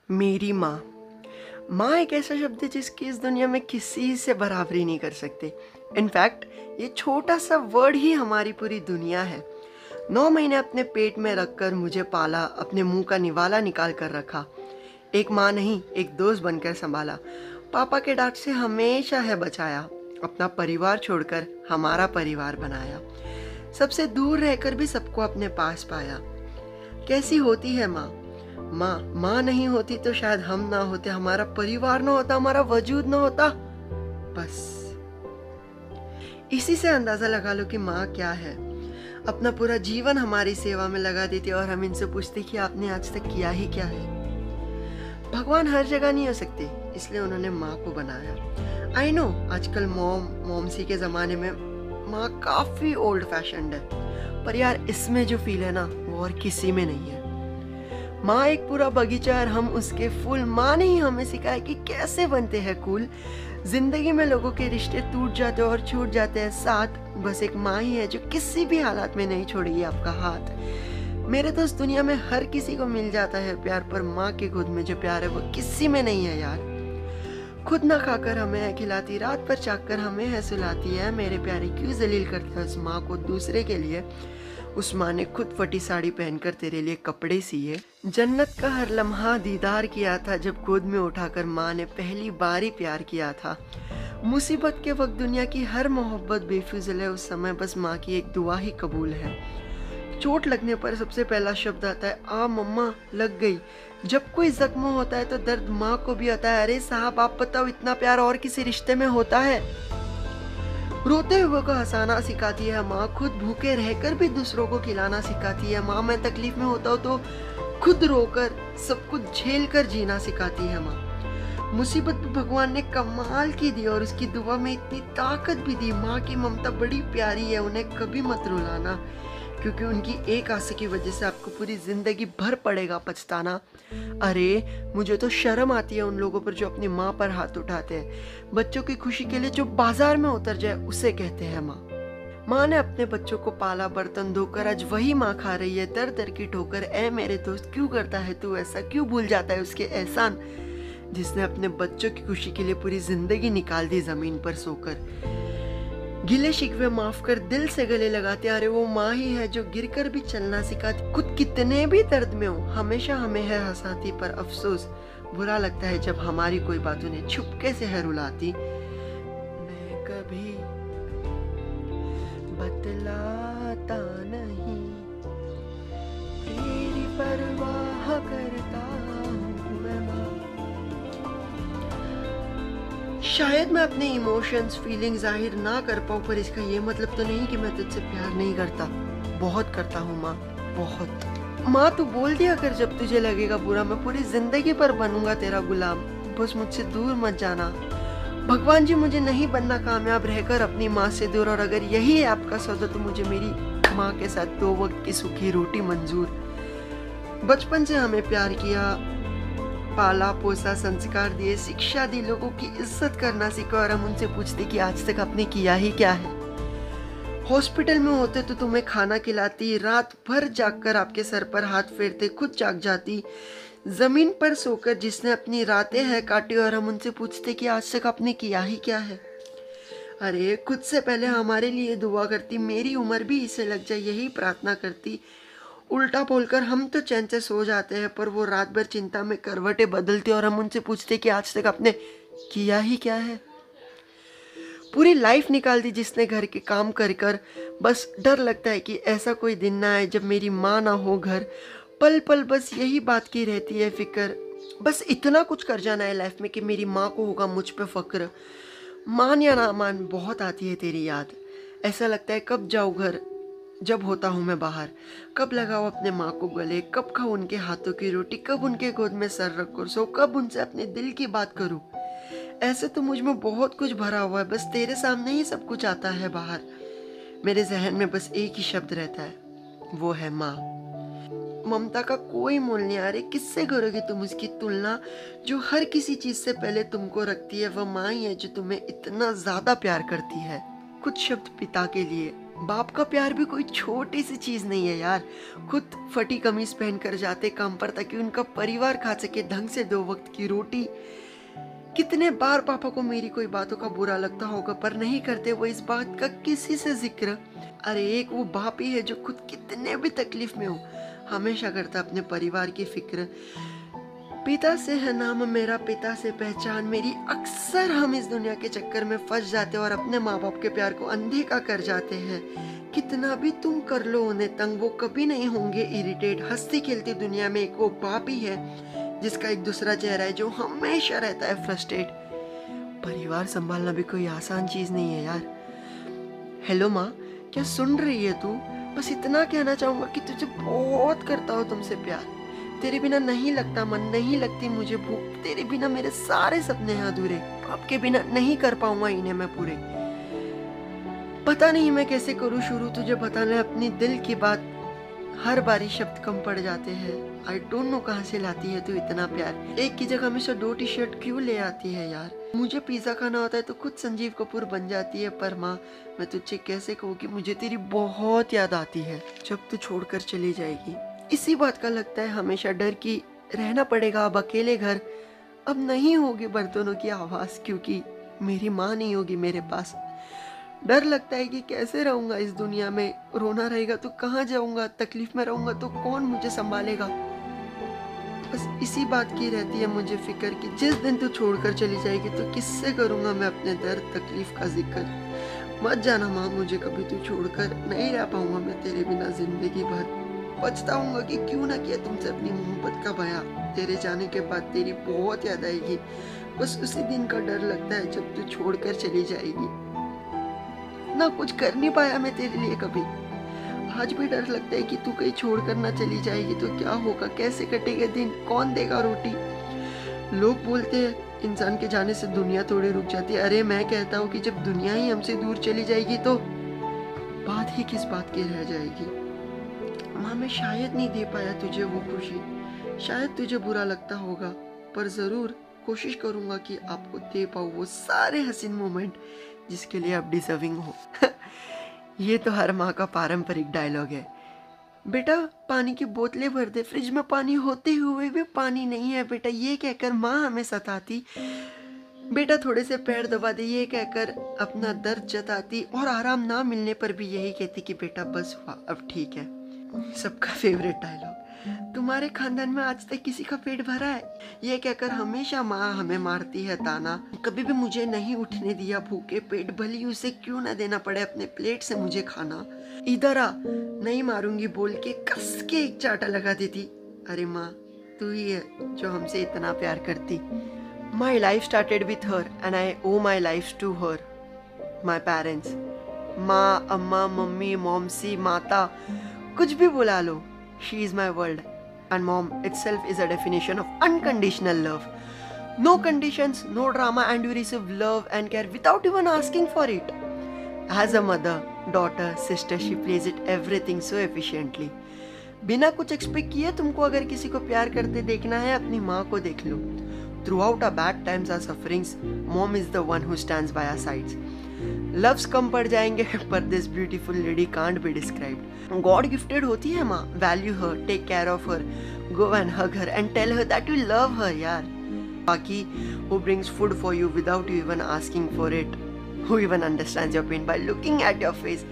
मेरी माँ। माँ एक ऐसा शब्द है जिसकी इस दुनिया में किसी से बराबरी नहीं कर सकते। इनफैक्ट ये छोटा सा वर्ड ही हमारी पूरी दुनिया है। 9 महीने अपने पेट में रखकर मुझे पाला, अपने मुंह का निवाला निकाल कर रखा। एक माँ नहीं, एक दोस्त बनकर संभाला। पापा के डांट से हमेशा है बचाया। अपना परिवार छोड़कर हमारा परिवार बनाया। सबसे दूर रहकर भी सबको अपने पास पाया। कैसी होती है माँ। माँ माँ नहीं होती तो शायद हम ना होते, हमारा परिवार ना होता, हमारा वजूद ना होता। बस इसी से अंदाजा लगा लो कि माँ क्या है। अपना पूरा जीवन हमारी सेवा में लगा देती और हम इनसे पूछते कि आपने आज तक किया ही क्या है। भगवान हर जगह नहीं हो सकते, इसलिए उन्होंने माँ को बनाया। आई नो आजकल मोमसी के जमाने में माँ काफी ओल्ड फैशन्ड है, पर यार इसमें जो फील है ना वो और किसी में नहीं है। माँ एक पूरा बगीचा और हम उसके फूल। माँ ने ही हमें सिखाया कि कैसे बनते हैं कूल। जिंदगी में लोगों के रिश्ते टूट जाते और छूट जाते हैं साथ, बस एक माँ ही है जो किसी भी हालात में नहीं छोड़ेगी आपका हाथ। मेरे दोस्त दुनिया में हर किसी को मिल जाता है प्यार, पर माँ के गोद में जो प्यार है वो किसी में नहीं है यार। खुद ना खाकर हमें है खिलाती, रात पर जागकर हमें है सुलाती है। मेरे प्यारे क्यों जलील करते हैं उस माँ को दूसरे के लिए। उस माँ ने खुद फटी साड़ी पहनकर तेरे लिए कपड़े सिए। जन्नत का हर लम्हा दीदार किया था जब गोद में उठाकर माँ ने पहली बार ही प्यार किया था। मुसीबत के वक्त दुनिया की हर मोहब्बत बेफिजल है, उस समय बस माँ की एक दुआ ही कबूल है। चोट लगने पर सबसे पहला शब्द आता है आ मम्मा लग गई। जब कोई जख्म होता है तो दर्द माँ को भी आता है। अरे साहब आप बताओ, इतना प्यार और किसी रिश्ते में होता है। रोते हुए को हंसाना सिखाती है माँ, खुद भूखे रहकर भी दूसरों को खिलाना सिखाती है माँ। मैं तकलीफ में होता हूँ तो खुद रोकर सब कुछ झेल कर जीना सिखाती है माँ। मुसीबत भी भगवान ने कमाल की दी और उसकी दुआ में इतनी ताकत भी दी। माँ की ममता बड़ी प्यारी है, उन्हें कभी मत रुलाना, क्योंकि उनकी एक आंसू की वजह से आपको पूरी जिंदगी भर पड़ेगा पछताना। अरे मुझे तो शर्म आती है उन लोगों पर जो अपनी माँ पर हाथ उठाते हैं। बच्चों की खुशी के लिए जो बाजार में उतर जाए उसे कहते हैं माँ। माँ ने अपने बच्चों को पाला, बर्तन धोकर, आज वही माँ खा रही है दर दर की ठोकर। ए मेरे दोस्त क्यों करता है तू ऐसा, क्यों भूल जाता है उसके एहसान, जिसने अपने बच्चों की खुशी के लिए पूरी जिंदगी निकाल दी जमीन पर सोकर। गिले शिकवे माफ कर दिल से गले लगाते। अरे वो माँ ही है जो गिरकर भी चलना सिखाती, खुद कितने भी दर्द में हो हमेशा हमें है हंसाती। पर अफसोस बुरा लगता है जब हमारी कोई बात उन्हें छुपके से है रुलाती। मैं कभी बतलाता नहीं, तेरी परवाह करता हूँ मैं माँ। शायद मैं अपने इमोशंस फीलिंग जाहिर ना कर पाऊँ, पर इसका ये मतलब तो नहीं कि मैं तुझसे प्यार नहीं करता। बहुत करता हूँ माँ, बहुत। माँ तू बोल दिया कर जब तुझे लगेगा बुरा, मैं पूरी जिंदगी पर बनूंगा तेरा गुलाम, बस मुझसे दूर मत जाना। भगवान जी मुझे नहीं बनना कामयाब रहकर अपनी माँ से दूर, और अगर यही है आपका सौदा तो मुझे मेरी माँ के साथ 2 वक्त की सूखी रोटी मंजूर। बचपन से हमें प्यार किया, पाला पोसा, संस्कार दिए, शिक्षा दी, लोगों की इज्जत करना सीखा, और हम उनसे पूछते कि आज तक आपने किया ही क्या है। हॉस्पिटल में होते तो तुम्हें खाना खिलाती, रात भर जागकर आपके सर पर हाथ फेरते, खुद जाग जाती। जमीन पर सोकर जिसने अपनी रातें है काटी, और हम उनसे पूछते कि आज तक आपने किया ही क्या है। अरे खुद से पहले हमारे लिए दुआ करती, मेरी उम्र भी इसे लग जाए यही प्रार्थना करती। उल्टा बोलकर हम तो चैन से सो जाते हैं, पर वो रात भर चिंता में करवटें बदलती, और हम उनसे पूछते कि आज तक आपने किया ही क्या है। पूरी लाइफ निकाल दी जिसने घर के काम कर कर, बस डर लगता है कि ऐसा कोई दिन ना आए जब मेरी माँ ना हो घर। पल पल बस यही बात की रहती है फिक्र, बस इतना कुछ कर जाना है लाइफ में कि मेरी माँ को होगा मुझ पे फक्र। मान या ना मान बहुत आती है तेरी याद, ऐसा लगता है कब जाऊँ घर जब होता हूँ मैं बाहर। कब लगाओ अपने माँ को गले, कब खाओ उनके हाथों की रोटी, कब उनके गोद में सर रखकर सो, कब उनसे अपने दिल की बात करूँ। ऐसे तो मुझ में बहुत कुछ भरा हुआ है, बस तेरे सामने ही सब कुछ आता है बाहर। मेरे जहन में बस एक ही शब्द रहता है, वो है माँ। ममता का कोई मोल नहीं। आ रही किससे करोगी तुम उसकी तुलना, जो हर किसी चीज से पहले तुमको रखती है। वह माँ ही है जो तुम्हें इतना ज्यादा प्यार करती है। कुछ शब्द पिता के लिए, बाप का प्यार भी कोई छोटी सी चीज नहीं है यार। खुद फटी कमीज पहन कर जाते काम पर ताकि उनका परिवार खा सके ढंग से 2 वक्त की रोटी। कितने बार पापा को मेरी कोई बातों का बुरा लगता होगा पर नहीं करते वो इस बात का किसी से जिक्र। अरे एक वो बाप ही है जो खुद कितने भी तकलीफ में हो हमेशा करता अपने परिवार की फिक्र। पिता से है नाम मेरा, पिता से पहचान मेरी। अक्सर हम इस दुनिया के चक्कर में फंस जाते हैं और अपने माँ बाप के प्यार को अनदेखा कर जाते हैं। कितना भी तुम कर लो उन्हें तंग, वो कभी नहीं होंगे इरिटेट। हंसती खेलती दुनिया में एक वो बाप ही है जिसका एक दूसरा चेहरा है जो हमेशा रहता है फ्रस्ट्रेट। परिवार संभालना भी कोई आसान चीज नहीं है यार। हेलो माँ, क्या सुन रही है तू? बस इतना कहना चाहूंगा कि तुझे बहुत करता हो तुमसे प्यार। तेरे बिना नहीं लगता मन, नहीं लगती मुझे भूख। तेरे बिना मेरे सारे सपने हैं अधूरे। आपके बिना नहीं कर पाऊंगा इन्हें मैं पूरे। पता नहीं मैं कैसे करूँ शुरू तुझे बताने अपनी दिल की बात। हर बारी शब्द कम पड़ जाते हैं। आई डोंट नो कहाँ से लाती है तू इतना प्यार। एक की जगह हमेशा 2 टी-शर्ट क्यों ले आती है यार। मुझे पिज्जा खाना होता है तो खुद संजीव कपूर बन जाती है। पर माँ, मैं तुझे कैसे कहूँ कि मुझे तेरी बहुत याद आती है जब तू छोड़कर चली जाएगी। इसी बात का लगता है हमेशा डर कि रहना पड़ेगा अब अकेले घर। अब नहीं होगी बर्तनों की आवाज क्योंकि मेरी माँ नहीं होगी मेरे पास। डर लगता है कि कैसे रहूंगा इस दुनिया में। रोना रहेगा तो कहाँ जाऊंगा, तकलीफ में रहूंगा तो कौन मुझे संभालेगा। बस इसी बात की रहती है मुझे फिक्र कि जिस दिन तू छोड़कर चली जाएगी तो किससे करूंगा मैं अपने दर्द तकलीफ का जिक्र। मत जाना माँ मुझे कभी तू छोड़कर, नहीं रह पाऊंगा मैं तेरे बिना जिंदगी भर। पछताऊंगा कि क्यों ना किया तुमसे अपनी मोहब्बत का बयां। तेरे जाने के बाद तेरी बहुत याद आएगी। बस उसी दिन का डर लगता है जब तू छोड़कर चली जाएगी। ना कुछ कर नहीं पाया मैं तेरे लिए कभी। आज भी डर लगता है कि तू कहीं छोड़कर ना चली जाएगी तो क्या होगा, कैसे कटेगा दिन, कौन देगा रोटी। लोग बोलते हैं इंसान के जाने से दुनिया थोड़ी रुक जाती है। अरे मैं कहता हूँ कि जब दुनिया ही हमसे दूर चली जाएगी तो बात ही किस बात की रह जाएगी। माँ, मैं शायद नहीं दे पाया तुझे वो खुशी, शायद तुझे बुरा लगता होगा, पर जरूर कोशिश करूंगा कि आपको दे पाऊँ वो सारे हसीन मोमेंट जिसके लिए आप डिजर्विंग हो। ये तो हर माँ का पारंपरिक डायलॉग है। बेटा पानी की बोतलें भर दे, फ्रिज में पानी होते हुए भी पानी नहीं है बेटा, ये कहकर माँ हमें सताती। बेटा थोड़े से पैर दबा दे, ये कहकर अपना दर्द जताती। और आराम ना मिलने पर भी यही कहती कि बेटा बस हुआ, अब ठीक है। सबका फेवरेट डायलॉग, तुम्हारे खानदान में आज तक किसी का पेट भरा है, ये कहकर हमेशा माँ हमें मारती है ताना। कभी भी मुझे नहीं उठने दिया भूखे पेट, भली उसे क्यों ना देना पड़े अपने प्लेट से मुझे खाना। इधर आ, नहीं मारूंगी बोल के कस के एक चाटा लगा देती। अरे माँ, तू ही है जो हमसे इतना प्यार करती। My life started with her and I owe my life to her. My parents, माँ, अम्मा, मम्मी, मॉमसी, माता, कुछ भी बुला लो, she is my world. And mom itself is a definition of unconditional love. No conditions, no drama, and you receive love and care without even asking for it. As a mother, daughter, sister, she plays it everything so efficiently. बिना कुछ expect किए तुमको अगर किसी को प्यार करते देखना है, अपनी माँ को देख लो। Throughout our bad times, our sufferings, mom is the one who stands by our sides. Loves कम पड़ जाएंगे पर this beautiful lady can't be described. God gifted होती है माँ, value her, take care of her, go and hug her and tell her that you love her यार। बाकी who brings food for you without you even asking for it, who even understands your pain by looking at your face,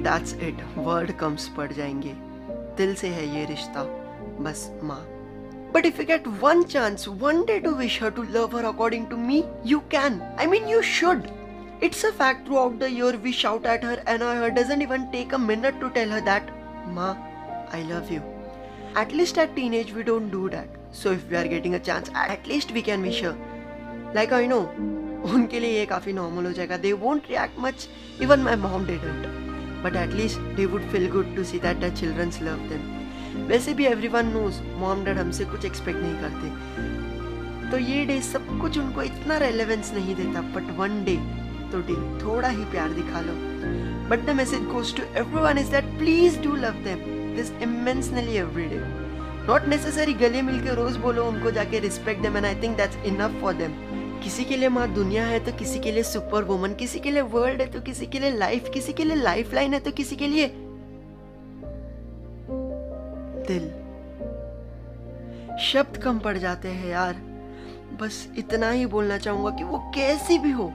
that's it, word comes पड़ जाएंगे। दिल से है ये रिश्ता बस माँ। But if you get one chance, one day to wish her to love her according to me, you can. I mean you should. It's a fact throughout the year we shout at her and her doesn't even take a minute to tell her that, Ma, I love you. At least at teenage we don't do that. So if we are getting a chance, at least we can wish her. Like I know, उनके लिए ये काफी normal हो जाएगा. They won't react much. Even my mom didn't. But at least they would feel good to see that their children love them. वैसे भी everyone knows, mom dad हमसे कुछ expect नहीं करते. तो ये डे सब कुछ उनको इतना relevance नहीं देता. But one day तो थोड़ा ही प्यार दिखा लो। But the message goes to everyone is that please do love them this immensely every day. Not necessary गले मिलके रोज बोलो उनको जाके respect them and I think that's enough for them. किसी के लिए माँ दुनिया है तो किसी के लिए सुपर वुमन, किसी के लिए वर्ल्ड है तो किसी के लिए लाइफ, किसी के लिए लाइफ लाइन है तो किसी के लिए दिल। शब्द कम पड़ जाते हैं यार। बस इतना ही बोलना चाहूंगा कि वो कैसी भी हो,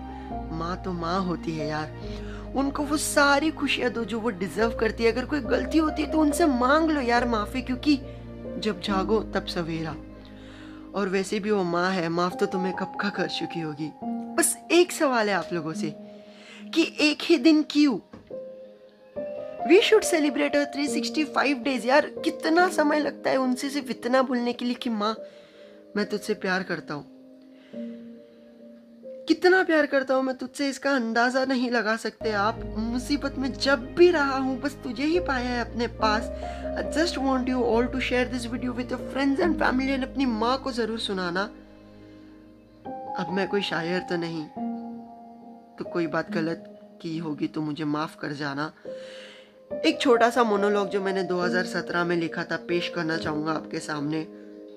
माँ तो माँ होती है यार। उनको वो सारी खुशियां दो जो वो डिजर्व करती है। अगर कोई गलती होती है तो उनसे मांग लो यार माफी, क्योंकि जब जागो तब सवेरा। और वैसे भी वो माँ है, माफ तो तुम्हें कब का कर चुकी होगी। बस एक सवाल है आप लोगों से कि एक ही दिन क्यों? वी शुड सेलिब्रेट 365 डेज यार। कितना समय लगता है उनसे सिर्फ इतना बोलने के लिए कि माँ मैं तुझसे प्यार करता हूँ। कितना प्यार करता हूँ मैं तुझसे, इसका अंदाजा नहीं लगा सकते आप। मुसीबत में जब भी रहा हूँ बस तुझे ही पाया है अपने पास। I just want you all to share this video with your friends and family and अपनी माँ को जरूर सुनाना। अब मैं कोई शायर तो नहीं, तो कोई बात गलत की होगी तो मुझे माफ कर जाना। एक छोटा सा मोनोलॉग जो मैंने 2017 में लिखा था पेश करना चाहूंगा आपके सामने।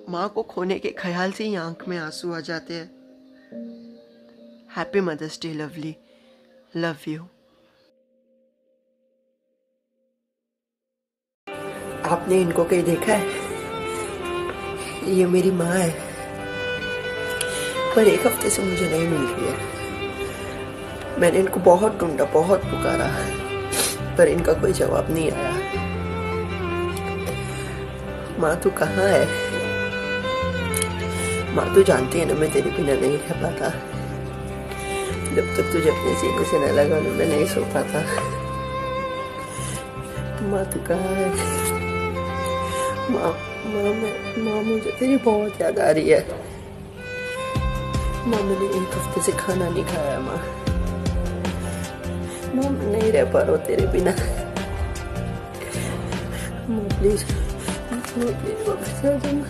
माँ को खोने के ख्याल से ही आंख में आंसू आ जाते हैं। Happy mother's day lovely, love you. आपने इनको कहीं देखा है? ये मेरी माँ है, पर एक हफ्ते से मुझे नहीं मिल रही है। मैंने इनको बहुत ढूंढा, बहुत पुकारा, पर इनका कोई जवाब नहीं आया। माँ तू कहाँ है? माँ तू जानती है ना मैं तेरे बिना नहीं रह पाता। जब तक तुझे अपने सीने से न लगा मैं नहीं सो पाता। माँ तू कहाँ है? माँ मुझे तेरी बहुत याद आ रही है। माँ मैंने एक हफ्ते से खाना नहीं खाया। माँ मैं नहीं रह पा रहा हूँ तेरे बिना। माँ प्लीज वापस आ जाओ।